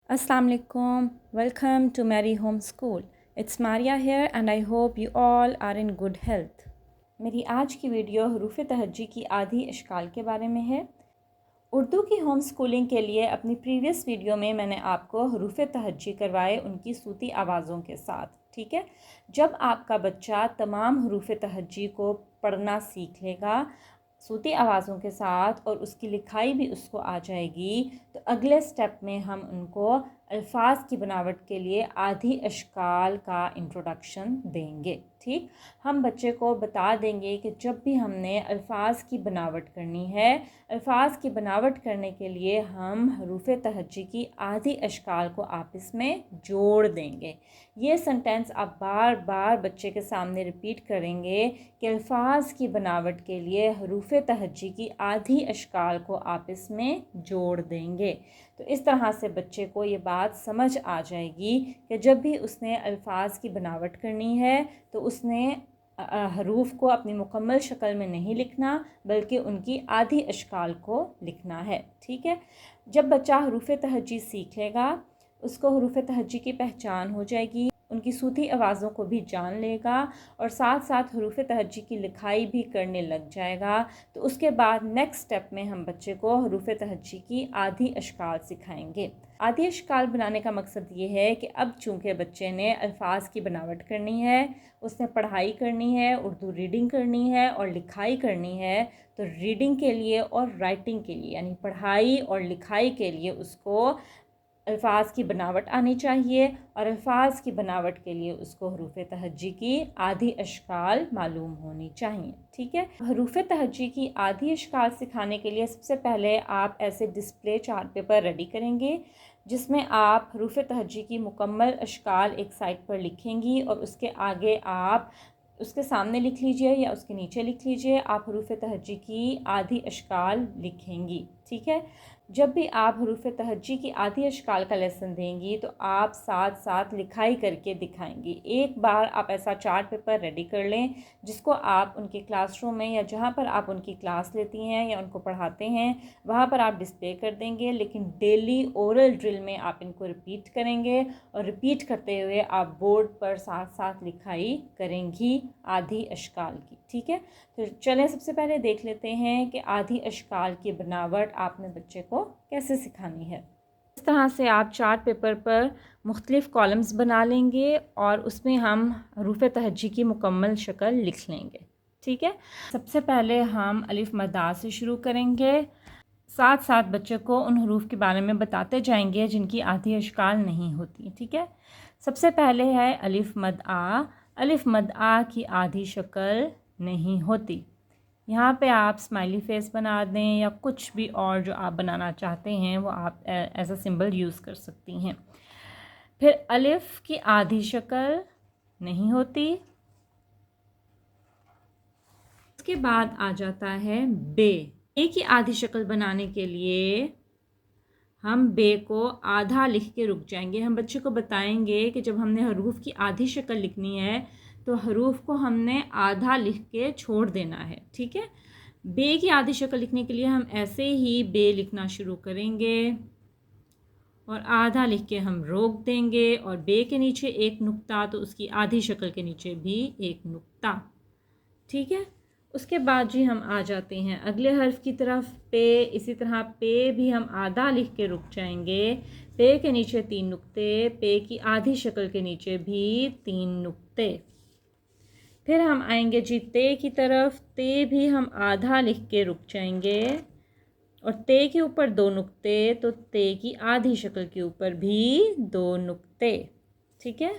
Assalamu alaikum. Welcome to Mary Home School. It's Maria here and I hope you all are in good health. मेरी आज की video हरूफ तहज्जी की आधी अशकाल के बारे में है। उर्दू की होम स्कूलिंग के लिए अपनी प्रीवियस वीडियो में मैंने आपको हरूफ तहज्जी करवाए उनकी सूती आवाज़ों के साथ। ठीक है, जब आपका बच्चा तमाम हरूफ तहज्जी को पढ़ना सीख लेगा सूती आवाज़ों के साथ और उसकी लिखाई भी उसको आ जाएगी, तो अगले स्टेप में हम उनको अल्फाज की बनावट के लिए आधी अशकाल का इंट्रोडक्शन देंगे। ठीक, हम बच्चे को बता देंगे कि जब भी हमने अल्फाज की बनावट करनी है, अल्फाज की बनावट करने के लिए हम हरूफ तहज्जी की आधी अशकाल को आपस में जोड़ देंगे। ये सेंटेंस आप बार बार बच्चे के सामने रिपीट करेंगे कि अल्फाज की बनावट के लिए हरूफ तहज्जी की आधी अशकाल को आपस में जोड़ देंगे। तो इस तरह से बच्चे को ये बात समझ आ जाएगी कि जब भी उसने अल्फाज की बनावट करनी है तो उसने हरूफ को अपनी मुकम्मल शक्ल में नहीं लिखना बल्कि उनकी आधी अशकाल को लिखना है। ठीक है, जब बच्चा हरूफ तहज्जी सीख लेगा उसको हरूफ तहज्जी की पहचान हो जाएगी, उनकी सूती आवाज़ों को भी जान लेगा और साथ साथ हरूफ तहज्जी की लिखाई भी करने लग जाएगा। तो उसके बाद नेक्स्ट स्टेप में हम बच्चे को हरूफ तहज्जी की आधी अशकाल सिखाएंगे। आधी अशकाल बनाने का मकसद ये है कि अब चूँकि बच्चे ने अल्फाज की बनावट करनी है, उसने पढ़ाई करनी है, उर्दू रीडिंग करनी है और लिखाई करनी है, तो रीडिंग के लिए और राइटिंग के लिए यानी पढ़ाई और लिखाई के लिए उसको अल्फाज की बनावट आनी चाहिए और अल्फाज की बनावट के लिए उसको हरूफ तहज्जी की आधी अशकाल मालूम होनी चाहिए। ठीक है, हरूफ तहज्जी की आधी अशकाल सिखाने के लिए सबसे पहले आप ऐसे डिस्प्ले चार्ट पेपर रेडी करेंगे जिसमें आप हरूफ तहज्जी की मुकम्मल अशकाल एक साइड पर लिखेंगी और उसके आगे आप उसके सामने लिख लीजिए या उसके नीचे लिख लीजिए, आप हरूफ तहज्जी की आधी अशकाल लिखेंगी। ठीक है, जब भी आप हरूफ तहज्जी की आधी अशकाल का लेसन देंगी तो आप साथ साथ लिखाई करके दिखाएंगी। एक बार आप ऐसा चार्ट पेपर रेडी कर लें जिसको आप उनके क्लासरूम में या जहाँ पर आप उनकी क्लास लेती हैं या उनको पढ़ाते हैं वहाँ पर आप डिस्प्ले कर देंगे, लेकिन डेली ओरल ड्रिल में आप इनको रिपीट करेंगे और रिपीट करते हुए आप बोर्ड पर साथ साथ लिखाई करेंगी आधी अशकाल की। ठीक है, तो चलें सबसे पहले देख लेते हैं कि आधी अशकाल की बनावट आपने बच्चे को कैसे सिखानी है। इस तरह से आप चार्ट पेपर पर मुख्तलिफ़ कॉलम्स बना लेंगे और उसमें हम हरूफ तहज्जी की मुकम्मल शक्ल लिख लेंगे। ठीक है, सबसे पहले हम अलिफ मद्दा से शुरू करेंगे, साथ साथ बच्चे को उन हरूफ के बारे में बताते जाएंगे जिनकी आधी अशकाल नहीं होती। ठीक है, सबसे पहले है अलिफ मद आ। अलिफ मद आ की आधी शक्ल नहीं होती। यहाँ पे आप स्माइली फेस बना दें या कुछ भी और जो आप बनाना चाहते हैं वो आप एज अ सिंबल यूज़ कर सकती हैं। फिर अलिफ की आधी शक्ल नहीं होती। उसके बाद आ जाता है बे। बे की आधी शक्ल बनाने के लिए हम बे को आधा लिख के रुक जाएंगे। हम बच्चे को बताएंगे कि जब हमने हरूफ की आधी शक्ल लिखनी है तो हरूफ को हमने आधा लिख के छोड़ देना है। ठीक है, बे की आधी शक्ल लिखने के लिए हम ऐसे ही बे लिखना शुरू करेंगे और आधा लिख के हम रोक देंगे और बे के नीचे एक नुक्ता तो उसकी आधी शक्ल के नीचे भी एक नुक्ता। ठीक है, उसके बाद जी हम आ जाते हैं अगले हर्फ की तरफ, पे। इसी तरह पे भी हम आधा लिख के रुक जाएंगे, पे के नीचे 3 नुक्ते, पे की आधी शक्ल के नीचे भी 3 नुक्ते। फिर हम आएंगे जी ते की तरफ, ते भी हम आधा लिख के रुक जाएंगे और ते के ऊपर 2 नुक्ते तो ते की आधी शक्ल के ऊपर भी 2 नुक्ते। ठीक है,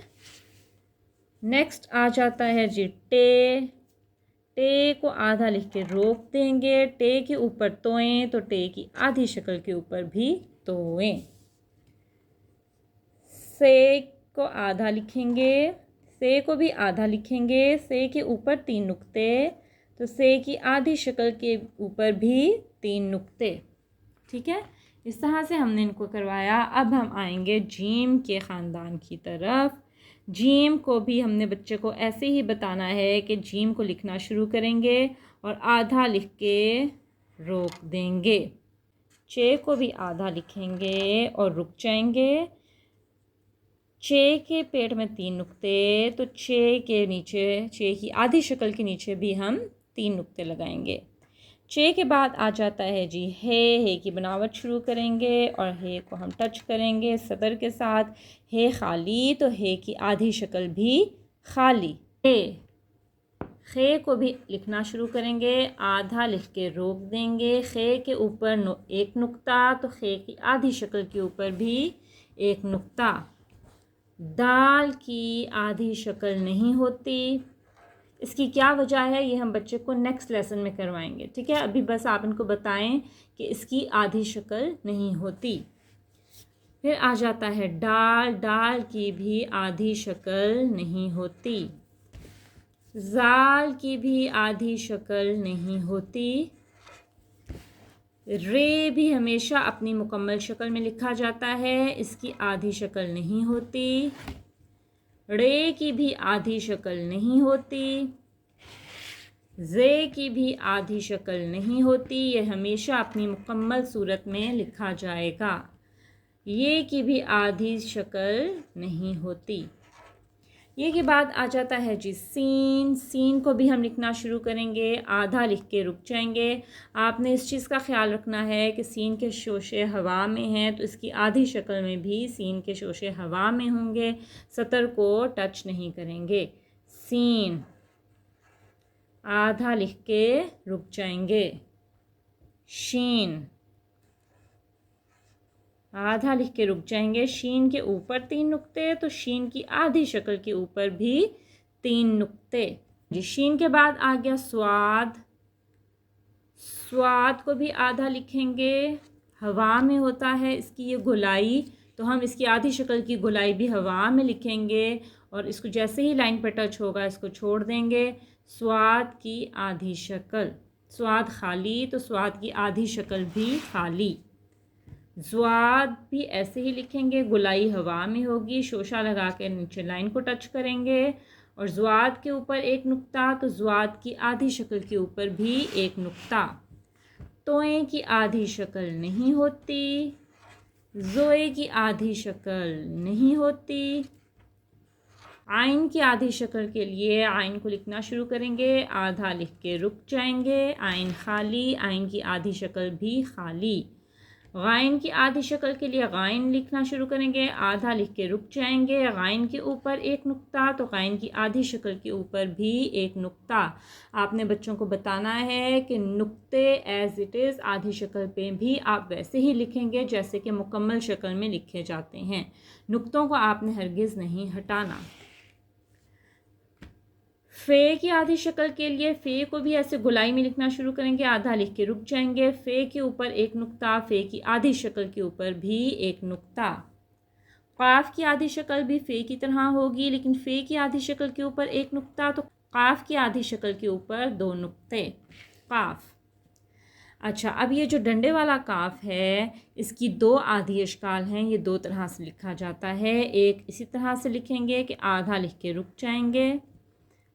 नेक्स्ट आ जाता है जी टे। टे को आधा लिख के रोक देंगे, टे के ऊपर तोएं तो टे की आधी शक्ल के ऊपर भी तोएं। से को आधा लिखेंगे, से को भी आधा लिखेंगे, से के ऊपर 3 नुक्ते तो से की आधी शक्ल के ऊपर भी 3 नुक्ते। ठीक है, इस तरह से हमने इनको करवाया। अब हम आएंगे जीम के ख़ानदान की तरफ। जीम को भी हमने बच्चे को ऐसे ही बताना है कि जीम को लिखना शुरू करेंगे और आधा लिख के रोक देंगे। चे को भी आधा लिखेंगे और रुक जाएंगे। चे के पेड़ में 3 नुक्ते, तो चे के नीचे, चे की आधी शक्ल के नीचे भी हम 3 नुक्ते लगाएंगे। चे के बाद आ जाता है जी हे की बनावट शुरू करेंगे और हे को हम टच करेंगे सदर के साथ। हे खाली, तो हे की आधी शक्ल भी खाली। खे को भी लिखना शुरू करेंगे, आधा लिख के रोक देंगे। खे के ऊपर एक नुक्ता, तो खे की आधी शक्ल के ऊपर भी एक नुक्ता। दाल की आधी शक्ल नहीं होती, इसकी क्या वजह है ये हम बच्चे को नेक्स्ट लेसन में करवाएंगे, ठीक है। अभी बस आप इनको बताएं कि इसकी आधी शक्ल नहीं होती। फिर आ जाता है डाल, डाल की भी आधी शक्ल नहीं होती। जाल की भी आधी शक्ल नहीं होती। रे भी हमेशा अपनी मुकम्मल शक्ल में लिखा जाता है, इसकी आधी शक्ल नहीं होती। रे की भी आधी शक्ल नहीं होती। जे की भी आधी शक्ल नहीं होती, ये हमेशा अपनी मुकम्मल सूरत में लिखा जाएगा। ये की भी आधी शक्ल नहीं होती। ये के बाद आ जाता है जी सीन, सीन को भी हम लिखना शुरू करेंगे, आधा लिख के रुक जाएंगे। आपने इस चीज़ का ख्याल रखना है कि सीन के शोशे हवा में हैं, तो इसकी आधी शक्ल में भी सीन के शोशे हवा में होंगे, सतर को टच नहीं करेंगे। सीन आधा लिख के रुक जाएंगे। शीन आधा लिख के रुक जाएंगे। शीन के ऊपर 3 नुक्ते, तो शीन की आधी शक्ल के ऊपर भी 3 नुक्ते जी। शीन के बाद आ गया स्वाद, स्वाद को भी आधा लिखेंगे, हवा में होता है इसकी ये गोलाई, तो हम इसकी आधी शक्ल की गोलाई भी हवा में लिखेंगे और इसको जैसे ही लाइन पर टच होगा इसको छोड़ देंगे। स्वाद की आधी शक्ल, स्वाद खाली, तो स्वाद की आधी शक्ल भी खाली। ज़्वाद भी ऐसे ही लिखेंगे, गुलाई हवा में होगी, शोशा लगा के नीचे लाइन को टच करेंगे और ज़्वाद के ऊपर एक नुक्ता, तो ज़्वाद की आधी शक्ल के ऊपर भी एक नुक्ता। तोए की आधी शक्ल नहीं होती। ज़ोए की आधी शक्ल नहीं होती। आइन की आधी शक्ल के लिए आइन को लिखना शुरू करेंगे, आधा लिख के रुक जाएंगे। आइन खाली, आइन की आधी शक्ल भी खाली। गाइन की आधी शक्ल के लिए गाइन लिखना शुरू करेंगे, आधा लिख के रुक जाएंगे। गाइन के ऊपर एक नुक्ता, तो गाइन की आधी शक्ल के ऊपर भी एक नुक्ता। आपने बच्चों को बताना है कि नुक्ते एज इट इज़ आधी शक्ल पे भी आप वैसे ही लिखेंगे जैसे कि मुकम्मल शक्ल में लिखे जाते हैं। नुक्तों को आपने हरगिज़ नहीं हटाना। फ़े की आधी शक्ल के लिए फ़े को भी ऐसे गुलाई में लिखना शुरू करेंगे, आधा लिख के रुक जाएंगे। फ़े के ऊपर एक नुक्ता, फ़े की आधी शक्ल के ऊपर भी एक नुक्ता। क़ाफ़ की आधी शक्ल भी फ़े की तरह होगी, लेकिन फ़े की आधी शक्ल के ऊपर एक नुक्ता, तो क़ाफ़ की आधी शक्ल के ऊपर 2 नुक्ते। क़ाफ़। अच्छा, अब ये जो डंडे वाला काफ है इसकी 2 आधी अशकाल हैं, ये 2 तरह से लिखा जाता है। एक इसी तरह से लिखेंगे कि आधा लिख के रुक जाएंगे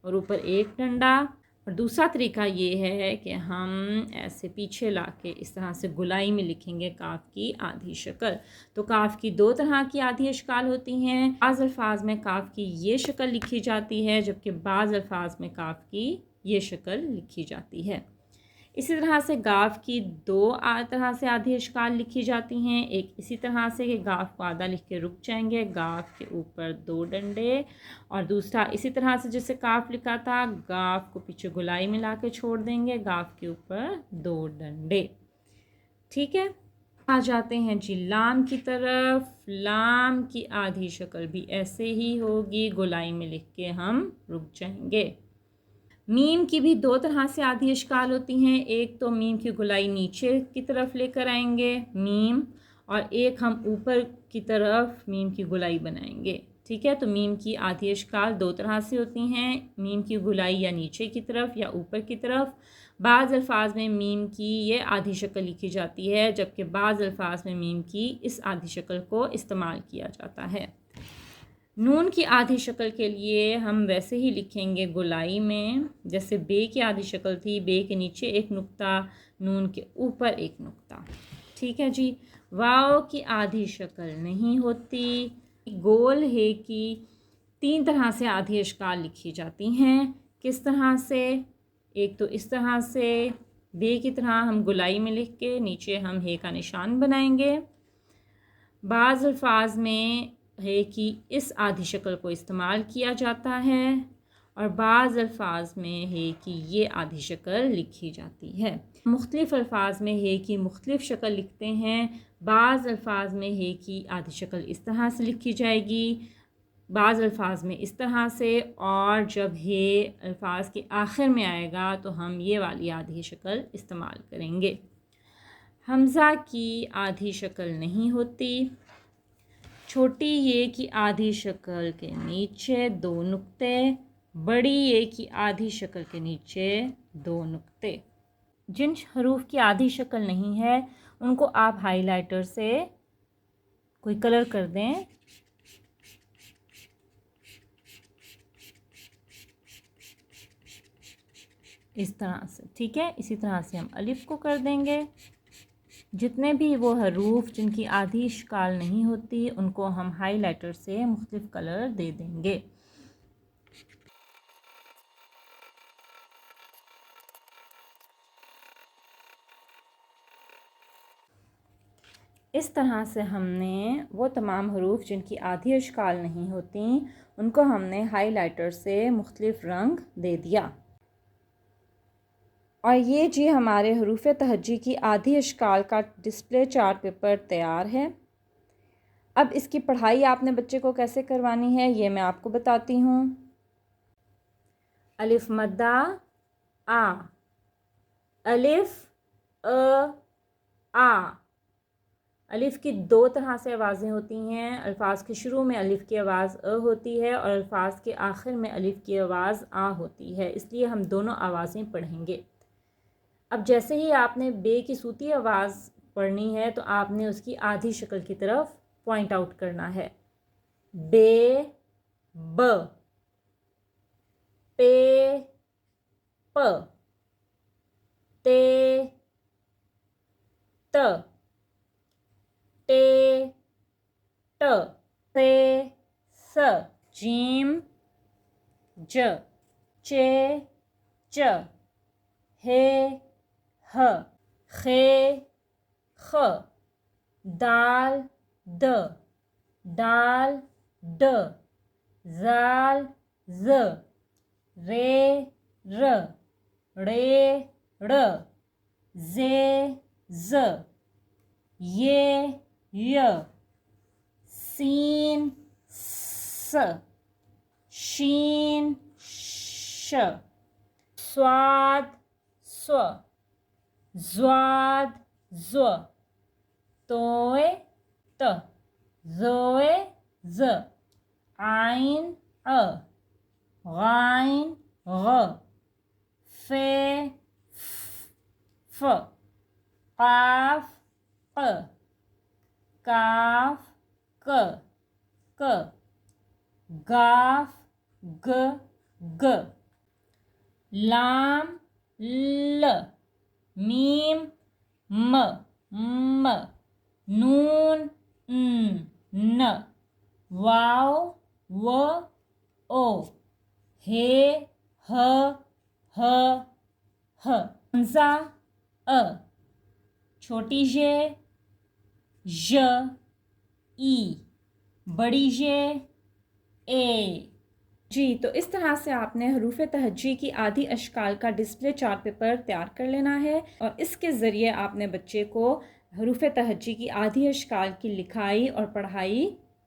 और ऊपर एक डंडा, और दूसरा तरीका ये है कि हम ऐसे पीछे ला के इस तरह से गुलाई में लिखेंगे काफ़ की आधी शक्ल। तो काफ़ की 2 तरह की आधी अशकाल होती हैं। बाज़ अल्फाज में काफ़ की ये शक्ल लिखी जाती है, जबकि बाज़ अल्फाज में काफ़ की ये शक्ल लिखी जाती है। इसी तरह से गाफ की 2 तरह से आधी अशकाल लिखी जाती हैं। एक इसी तरह से कि गाफ को आधा लिख के रुक जाएंगे, गाफ के ऊपर 2 डंडे, और दूसरा इसी तरह से जैसे काफ लिखा था, गाफ को पीछे गुलाई मिला के छोड़ देंगे, गाफ के ऊपर 2 डंडे। ठीक है, आ जाते हैं जी लाम की तरफ। लाम की आधी शक्ल भी ऐसे ही होगी, गुलाई में लिख के हम रुक जाएंगे। मीम की भी 2 तरह से आधी अशकाल होती हैं। एक तो मीम की गुलाई नीचे की तरफ लेकर आएंगे मीम, और एक हम ऊपर की तरफ मीम की गुलाई बनाएंगे। ठीक है, तो मीम की आधी अशकाल 2 तरह से होती हैं, मीम की गुलाई या नीचे की तरफ या ऊपर की तरफ। बाज़ अल्फाज में मीम की ये आधी शक्ल लिखी जाती है, जबकि बाज़ अल्फाज में मीम की इस आधी शक्ल को इस्तेमाल किया जाता है। नून की आधी शक्ल के लिए हम वैसे ही लिखेंगे गुलाई में, जैसे बे की आधी शक्ल थी, बे के नीचे एक नुक्ता, नून के ऊपर एक नुक्ता। ठीक है जी। वाव की आधी शक्ल नहीं होती, गोल हे की 3 तरह से आधी अश्काल लिखी जाती हैं। किस तरह से? एक तो इस तरह से बे की तरह हम गुलाई में लिख के नीचे हम हे का निशान बनाएंगे। बाज़ अल्फाज में है कि इस आधी शक्ल को इस्तेमाल किया जाता है और बाज़ अल्फाज में है कि ये आधी शक्ल लिखी जाती है। मुख्तलिफ़ अल्फाज में है कि मुख्तलिफ़ शक्ल लिखते हैं। बाज़ अल्फाज में है कि आधी शक्ल इस तरह से लिखी जाएगी, बाज़ अल्फाज में इस तरह से, और जब है अल्फाज के आखिर में आएगा तो हम ये वाली आधी शक्ल इस्तेमाल करेंगे। हमज़ा की आधी शक्ल नहीं होती। छोटी ये की आधी शक्ल के नीचे 2 नुक्ते, बड़ी ये की आधी शक्ल के नीचे 2 नुक्ते। जिन हरूफ की आधी शक्ल नहीं है उनको आप हाइलाइटर से कोई कलर कर दें। इस तरह से, ठीक है। इसी तरह से हम अलिफ को कर देंगे। जितने भी वो हरूफ जिनकी आधी शक्ल नहीं होती उनको हम हाइलाइटर से मुख्तलिफ कलर दे देंगे। इस तरह से हमने वो तमाम हरूफ जिनकी आधी अश्काल नहीं होती उनको हमने हाइलाइटर से मुख्तलिफ रंग दे दिया। और ये जी हमारे हरूफ तहज्जी की आधी अश्काल का डिस्प्ले चार्ट पेपर तैयार है। अब इसकी पढ़ाई आपने बच्चे को कैसे करवानी है ये मैं आपको बताती हूँ। अलिफ मद्दा आ, अलिफ आ। अलिफ़ की 2 तरह से आवाज़ें होती हैं। अल्फाज के शुरू में अलिफ़ की आवाज़ अ होती है और अल्फाज के आखिर में अलिफ़ की आवाज़ आ होती है, इसलिए हम दोनों आवाज़ें पढ़ेंगे। अब जैसे ही आपने बे की सूती आवाज़ पढ़नी है तो आपने उसकी आधी शक्ल की तरफ पॉइंट आउट करना है। बे, ब, पे, प, ते, त, टे, ट, से, स, जीम, ज, चे, च, हे, ह, खे, ख, दाल, द, दाल, ड, जाल, ज, रे, र, रे, ड़, जे, ज, ये, य, सीन, स, शीन, श, स्वाद, स्व, ज़्वाद, ज़्व, तोए, त, ज़ोए, ज़, आइन, अ, गाइन, ग, फे, फ, काफ, क, काफ, क, क, गाफ, ग, ग, लाम, ल, मीम, म, म, नून, न, वाव, व, ओ, हे, ह, ह, ह, हमज़ा, अ, छोटी जे, ज, ई, बड़ी जे, ए। जी, तो इस तरह से आपने हरूफ तहज्जी की आधी अश्काल का डिस्प्ले चार्ट पेपर तैयार कर लेना है और इसके ज़रिए आपने बच्चे को हरूफ तहज्जी की आधी अश्काल की लिखाई और पढ़ाई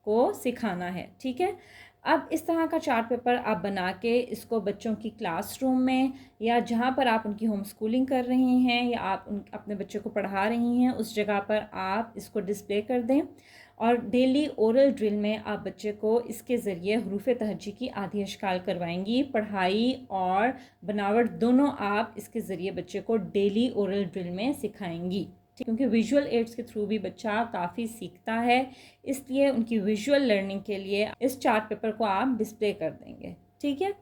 को सिखाना है, ठीक है। अब इस तरह का चार्ट पेपर आप बना के इसको बच्चों की क्लासरूम में या जहाँ पर आप उनकी होम स्कूलिंग कर रही हैं या आप अपने बच्चे को पढ़ा रही हैं उस जगह पर आप इसको डिस्प्ले कर दें और डेली ओरल ड्रिल में आप बच्चे को इसके ज़रिए हरूफ तहज्जी की आधी अश्काल करवाएंगी। पढ़ाई और बनावट दोनों आप इसके ज़रिए बच्चे को डेली ओरल ड्रिल में सिखाएंगी, क्योंकि विजुअल एड्स के थ्रू भी बच्चा काफ़ी सीखता है, इसलिए उनकी विजुअल लर्निंग के लिए इस चार्ट पेपर को आप डिस्प्ले कर देंगे, ठीक है।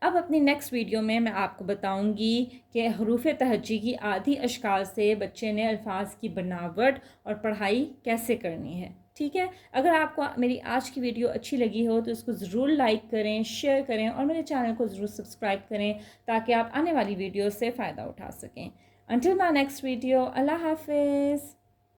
अब अपनी नेक्स्ट वीडियो में मैं आपको बताऊंगी कि हरूफ तहज्जी की आधी अश्काल से बच्चे ने अल्फाज की बनावट और पढ़ाई कैसे करनी है। ठीक है। अगर आपको मेरी आज की वीडियो अच्छी लगी हो तो इसको ज़रूर लाइक करें, शेयर करें और मेरे चैनल को ज़रूर सब्सक्राइब करें ताकि आप आने वाली वीडियो से फ़ायदा उठा सकें। Until my next video, Allah Hafiz.